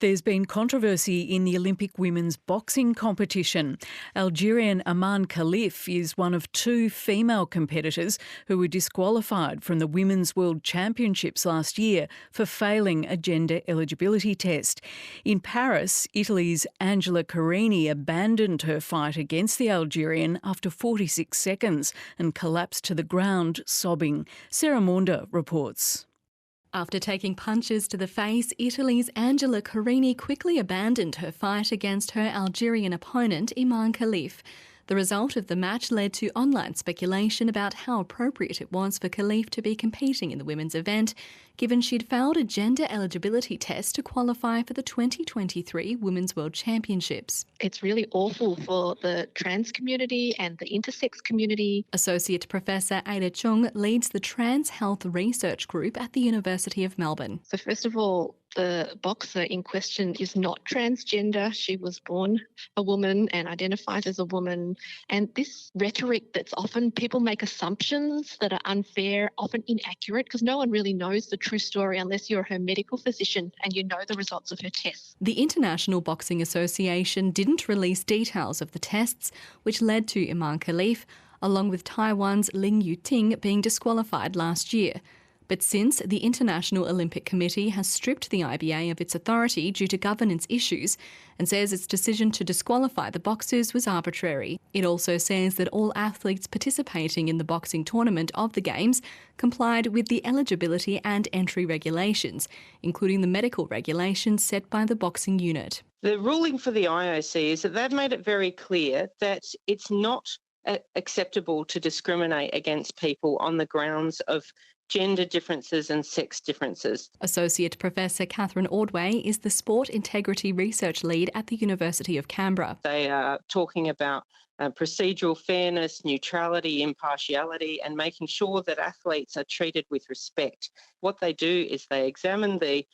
There's been controversy in the Olympic women's boxing competition. Algerian Aman Khalif is one of two female competitors who were disqualified from the Women's World Championships last year for failing a gender eligibility test. In Paris, Italy's Angela Carini abandoned her fight against the Algerian after 46 seconds and collapsed to the ground, sobbing. Sarah Maunda reports. After taking punches to the face, Italy's Angela Carini quickly abandoned her fight against her Algerian opponent, Aman Khalif. The result of the match led to online speculation about how appropriate it was for Khalif to be competing in the women's event, given she'd failed a gender eligibility test to qualify for the 2023 Women's World Championships. It's really awful for the trans community and the intersex community. Associate Professor Ada Cheung leads the Trans Health Research Group at the University of Melbourne. So first of all, the boxer in question is not transgender. She was born a woman and identifies as a woman. And this rhetoric that's often people make assumptions that are unfair, often inaccurate, because no one really knows the true story unless you're her medical physician and you know the results of her tests. The International Boxing Association didn't release details of the tests, which led to Aman Khalif, along with Taiwan's Ling Yuting, being disqualified last year. But since the International Olympic Committee has stripped the IBA of its authority due to governance issues and says its decision to disqualify the boxers was arbitrary. It also says that all athletes participating in the boxing tournament of the Games complied with the eligibility and entry regulations, including the medical regulations set by the boxing unit. The ruling for the IOC is that they've made it very clear that it's not acceptable to discriminate against people on the grounds of gender differences and sex differences. Associate Professor Catherine Ordway is the Sport Integrity Research Lead at the University of Canberra. They are talking about procedural fairness, neutrality, impartiality, and making sure that athletes are treated with respect. What they do is they examine the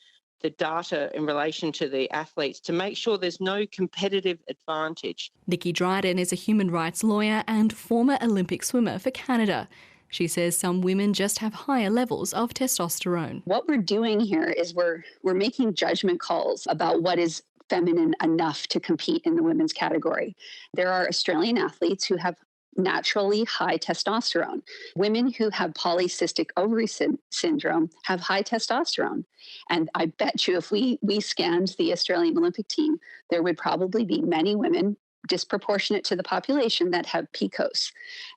data in relation to the athletes to make sure there's no competitive advantage. Nikki Dryden is a human rights lawyer and former Olympic swimmer for Canada. She says some women just have higher levels of testosterone. What we're doing here is we're making judgment calls about what is feminine enough to compete in the women's category. There are Australian athletes who have naturally high testosterone. Women who have polycystic ovary syndrome have high testosterone. And I bet you if we scanned the Australian Olympic team, there would probably be many women disproportionate to the population that have PCOS.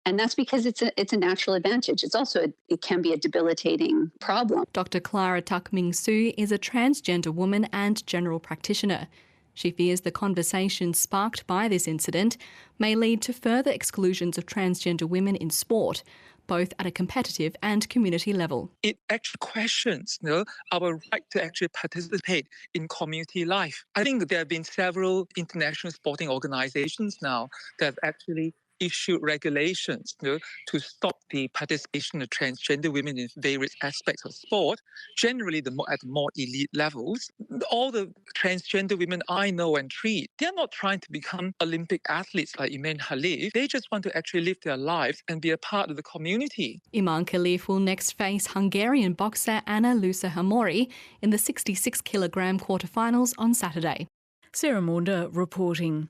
And that's because it's a natural advantage. It's also, it can be a debilitating problem. Dr. Clara Tuck-Ming Soo is a transgender woman and general practitioner. She fears the conversation sparked by this incident may lead to further exclusions of transgender women in sport, both at a competitive and community level. It actually questions our right to actually participate in community life. I think there have been several international sporting organizations now that have actually issued regulations to stop the participation of transgender women in various aspects of sport, generally at more elite levels. All the transgender women I know and treat, they're not trying to become Olympic athletes like Aman Khalif. They just want to actually live their lives and be a part of the community. Aman Khalif will next face Hungarian boxer Anna Lusa-Hamori in the 66-kilogram quarterfinals on Saturday. Sarah Maunda reporting.